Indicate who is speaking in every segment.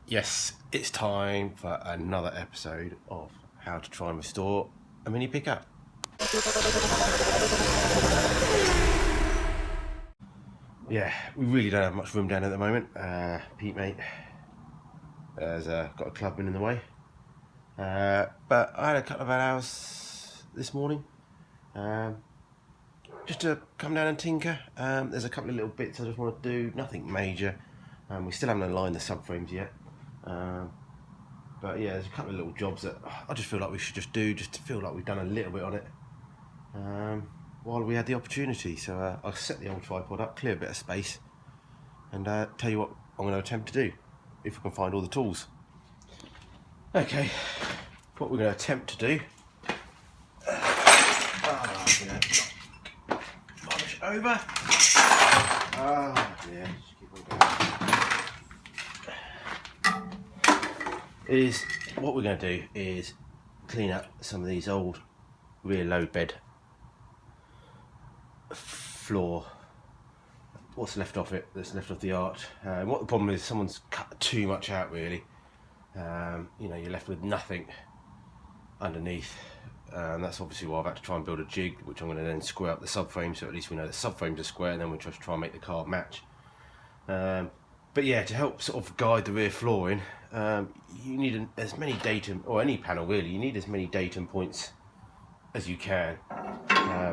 Speaker 1: Yes, it's time for another episode of how to try and restore a mini pickup. Yeah, we really don't have much room down at the moment. Pete mate has got a clubman in the way. But I had a couple of hours this morning just to come down and tinker. There's a couple of little bits I just want to do, nothing major. We still haven't aligned the subframes yet. But yeah, there's a couple of little jobs that I just feel like we should just do, just to feel like we've done a little bit on it while we had the opportunity. So I'll set the old tripod up, clear a bit of space, and tell you what I'm going to attempt to do, if we can find all the tools. Okay, what we're going to attempt to do, rubbish over. Yeah, just keep on going. Is what we're going to do is clean up some of these old rear load bed floor, what's left off it, that's left off the arch. What the problem is, someone's cut too much out really. You know, you're left with nothing underneath. That's obviously why I've had to try and build a jig, which I'm going to then square up the subframe, so at least we know the subframes are square, and then we'll just try and make the car match. But yeah, to help sort of guide the rear flooring, you need as many datum, or any panel really, you need as many datum points as you can.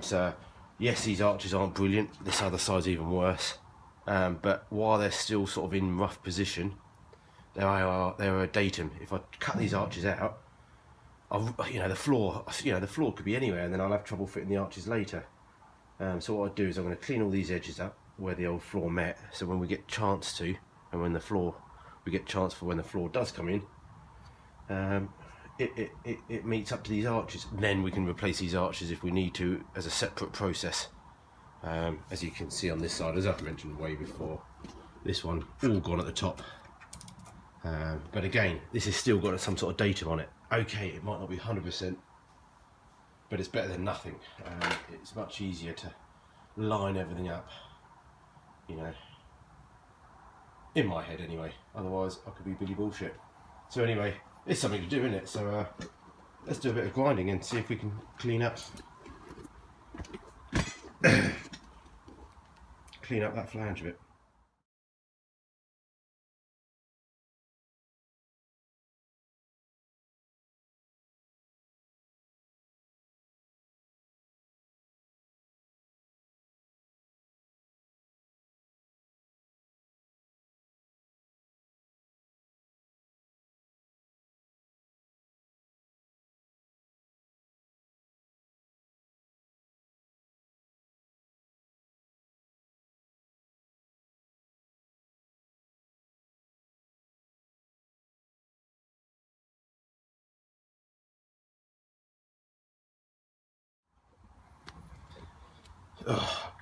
Speaker 1: So yes, these arches aren't brilliant, this other side's even worse, but while they're still sort of in rough position, they're a datum. If I cut these arches out, the floor could be anywhere, and then I'll have trouble fitting the arches later. So what I do is I'm going to clean all these edges up where the old floor met, so when we get chance to, and when the floor does come in, it meets up to these arches. Then we can replace these arches if we need to as a separate process. As you can see on this side, as I've mentioned way before, this one all gone at the top. But again, this has still got some sort of datum on it. Okay, it might not be 100%, but it's better than nothing. It's much easier to line everything up, you know, in my head anyway. Otherwise I could be Billy Bullshit. So anyway, it's something to do, isn't it? So let's do a bit of grinding and see if we can clean up clean up that flange a bit.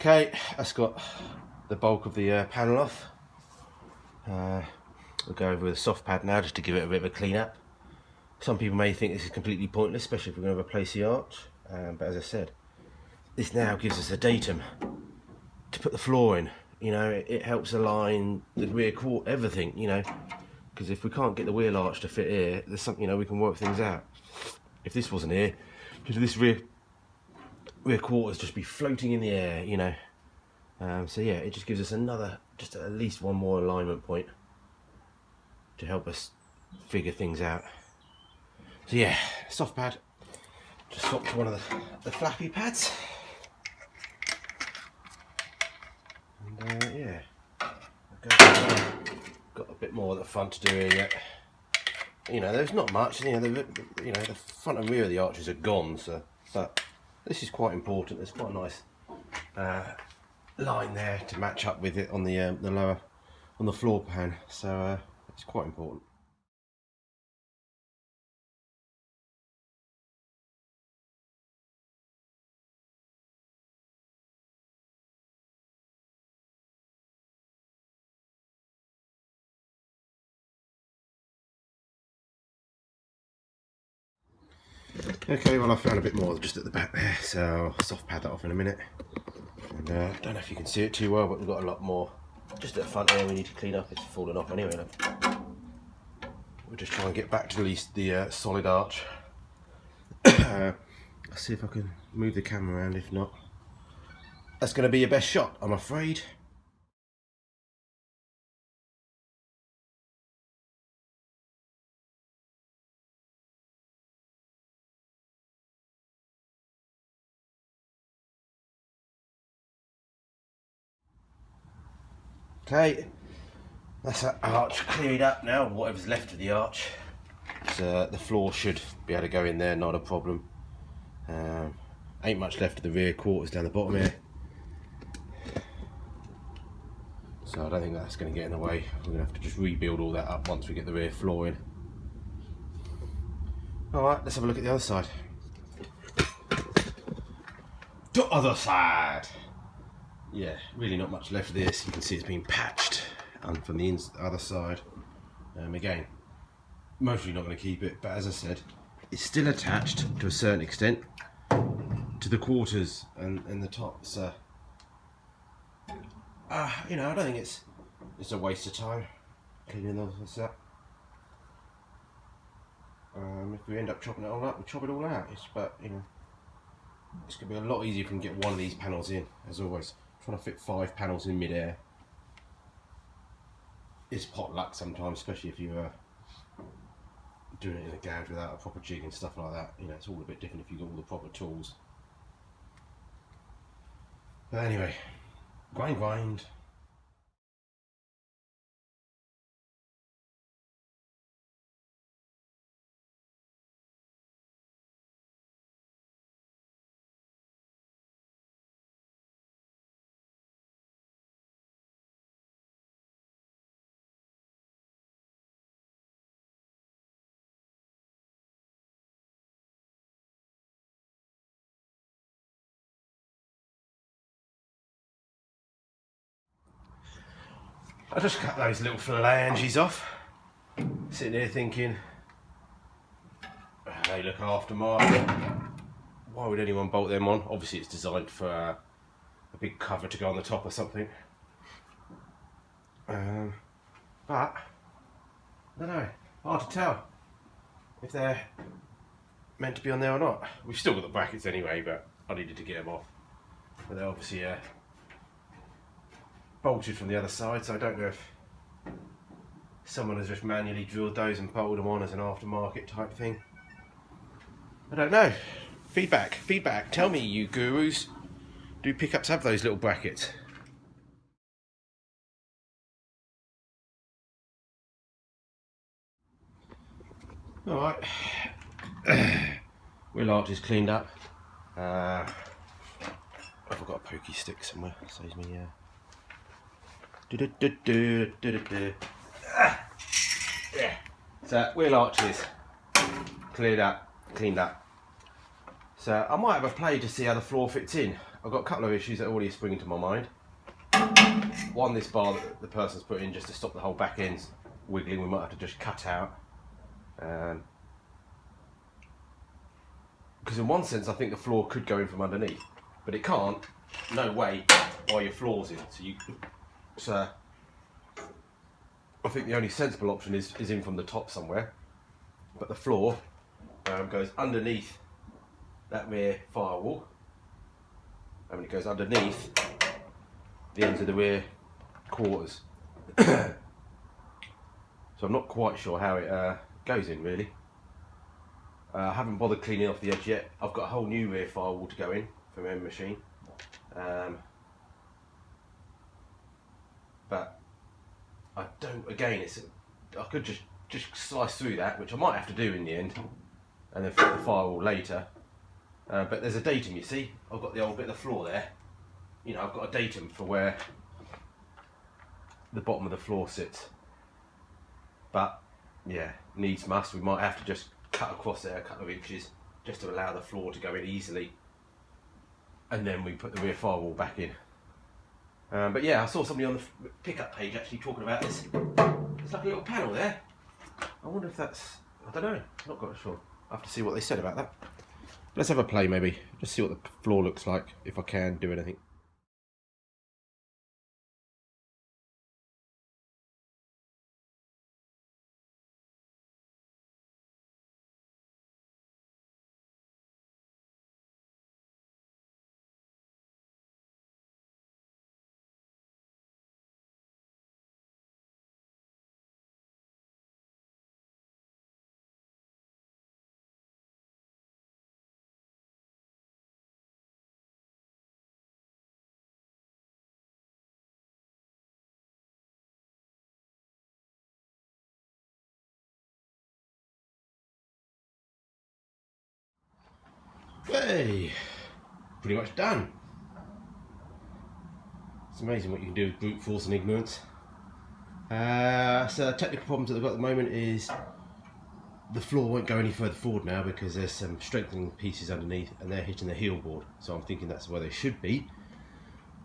Speaker 1: Okay, that's got the bulk of the panel off. We'll go over with a soft pad now just to give it a bit of a clean up. Some people may think this is completely pointless, especially if we're going to replace the arch, but as I said, this now gives us a datum to put the floor in. You know, it helps align the rear quarter, everything, you know, because if we can't get the wheel arch to fit here, there's something, you know, we can work things out. If this wasn't here, because this rear quarters just be floating in the air, you know. So yeah, it just gives us just at least one more alignment point to help us figure things out. So yeah, soft pad, just swap to one of the flappy pads, and yeah, got a bit more at the front to do here yet. You know, there's not much. You know, the front and rear of the arches are gone. So, but this is quite important. There's quite a nice line there to match up with it on the lower, on the floor pan. So it's quite important. Okay, well I found a bit more just at the back there, so I'll soft pad that off in a minute. And I don't know if you can see it too well, but we've got a lot more just at the front here we need to clean up. It's fallen off anyway. Look. we'll just try and get back to at least the solid arch. I'll see if I can move the camera around. If not, that's going to be your best shot, I'm afraid. Okay, that's that arch cleared up now, whatever's left of the arch. So the floor should be able to go in there, not a problem. Ain't much left of the rear quarters down the bottom here. So I don't think that's going to get in the way. We're going to have to just rebuild all that up once we get the rear floor in. Alright, let's have a look at the other side. The other side! Yeah, really not much left of this. You can see it's been patched, and from the other side, again, mostly not going to keep it, but as I said, it's still attached to a certain extent to the quarters and the top. So, you know, I don't think it's a waste of time cleaning those up. If we end up chopping it all up, we'll chop it all out. But you know, it's going to be a lot easier if we can get one of these panels in, as always. Trying to fit 5 panels in mid-air is pot luck sometimes, especially if you're doing it in a garage without a proper jig and stuff like that. You know, it's all a bit different if you've got all the proper tools. But anyway, grind. I just cut those little phalanges off. Sitting here thinking, they look aftermarket. Why would anyone bolt them on? Obviously it's designed for a big cover to go on the top or something. But, I don't know, hard to tell if they're meant to be on there or not. We've still got the brackets anyway, but I needed to get them off. But they're obviously bolted from the other side, so I don't know if someone has just manually drilled those and bolted them on as an aftermarket type thing. I don't know. Feedback. Tell me, you gurus. Do pickups have those little brackets? Alright. Wheel arch is cleaned up. I've got a pokey stick somewhere. Saves me, yeah. So wheel arches cleaned up. So I might have a play to see how the floor fits in. I've got a couple of issues that already spring into my mind. One, this bar that the person's put in just to stop the whole back ends wiggling, we might have to just cut out. Because in one sense I think the floor could go in from underneath, but it can't, no way, while your floor's in. So I think the only sensible option is in from the top somewhere, but the floor goes underneath that rear firewall, and when it goes underneath the ends of the rear quarters. So I'm not quite sure how it goes in really. I haven't bothered cleaning off the edge yet. I've got a whole new rear firewall to go in from M Machine, but I don't. Again, I could just slice through that, which I might have to do in the end, and then fit the firewall later. But there's a datum, you see. I've got the old bit of the floor there. You know, I've got a datum for where the bottom of the floor sits. But yeah, needs must. We might have to just cut across there a couple of inches just to allow the floor to go in easily, and then we put the rear firewall back in. But yeah, I saw somebody on the pickup page actually talking about this. There's like a little panel there. I wonder if that's, I don't know, not quite sure. I have to see what they said about that. Let's have a play maybe, just see what the floor looks like, if I can do anything. Hey, pretty much done. It's amazing what you can do with brute force and ignorance. So the technical problems that I've got at the moment is the floor won't go any further forward now because there's some strengthening pieces underneath and they're hitting the heel board. So I'm thinking that's where they should be.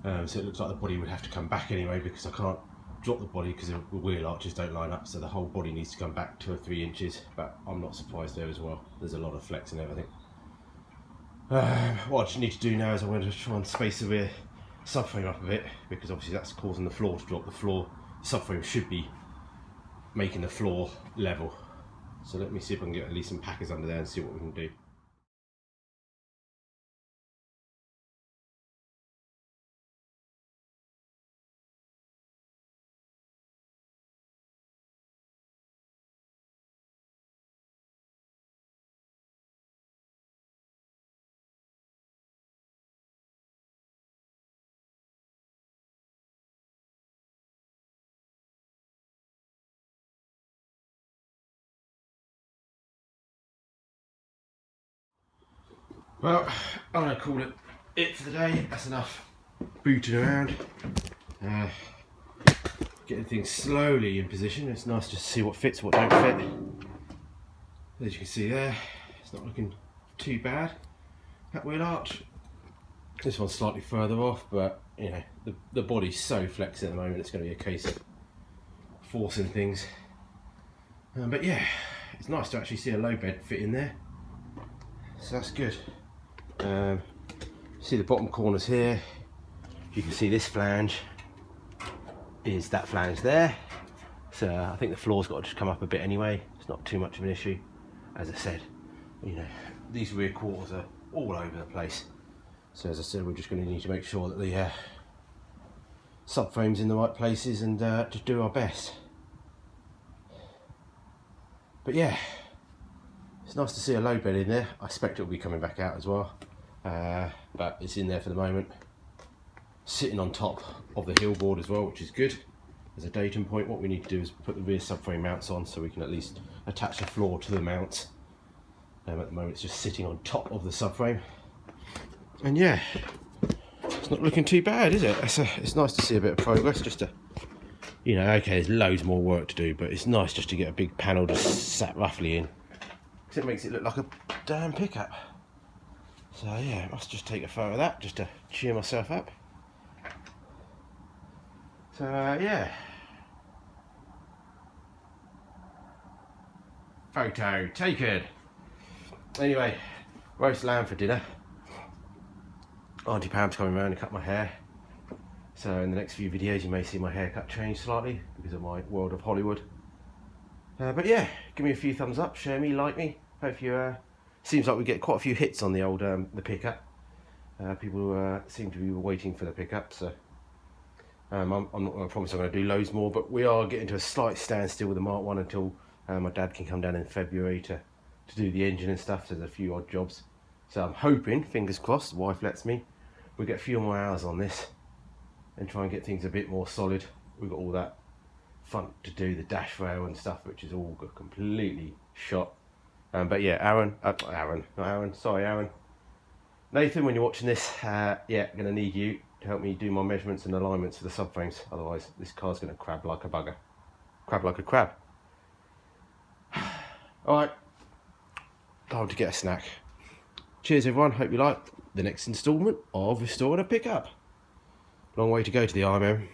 Speaker 1: So it looks like the body would have to come back anyway because I can't drop the body because the wheel arches don't line up, so the whole body needs to come back 2 or 3 inches, but I'm not surprised there as well. There's a lot of flex and everything. What I just need to do now is I'm going to try and space the rear subframe up a bit because obviously that's causing the floor to drop. The subframe should be making the floor level. So let me see if I can get at least some packers under there and see what we can do. Well, I'm going to call it for the day. That's enough booting around. Getting things slowly in position. It's nice just to see what fits, what don't fit. As you can see there, it's not looking too bad. That wheel arch. This one's slightly further off, but you know, the body's so flexed at the moment, it's going to be a case of forcing things. But yeah, it's nice to actually see a low bed fit in there. So that's good. See the bottom corners here. You can see this flange is that flange there. So I think the floor's got to just come up a bit anyway. It's not too much of an issue. As I said, you know, these rear quarters are all over the place. So as I said, we're just going to need to make sure that the subframe's in the right places and just do our best. But yeah, it's nice to see a load bed in there. I expect it'll be coming back out as well. But it's in there for the moment. Sitting on top of the heel board as well, which is good. As a datum point, what we need to do is put the rear subframe mounts on so we can at least attach the floor to the mounts. At the moment it's just sitting on top of the subframe. And yeah, it's not looking too bad, is it? It's nice to see a bit of progress, just to, you know, okay, there's loads more work to do, but it's nice just to get a big panel just sat roughly in. Because it makes it look like a damn pickup. So yeah, I must just take a photo of that just to cheer myself up. So yeah. Photo taken. Anyway, roast lamb for dinner. Auntie Pam's coming around to cut my hair. So in the next few videos you may see my haircut change slightly because of my world of Hollywood. But yeah, give me a few thumbs up, share me, like me. Hope you, seems like we get quite a few hits on the old, the pickup. People seem to be waiting for the pickup, so I'm not going to promise I'm going to do loads more, but we are getting to a slight standstill with the Mark 1 until my dad can come down in February to do the engine and stuff. There's a few odd jobs. So I'm hoping, fingers crossed, the wife lets me, we get a few more hours on this and try and get things a bit more solid. We've got all that front to do, the dash rail and stuff, which is all completely shot. But yeah, Aaron, Nathan, when you're watching this, yeah, going to need you to help me do my measurements and alignments for the subframes. Otherwise, this car's going to crab like a bugger. Crab like a crab. Alright, time to get a snack. Cheers everyone, hope you liked the next instalment of Restoring a Pickup. Long way to go to the Ironman.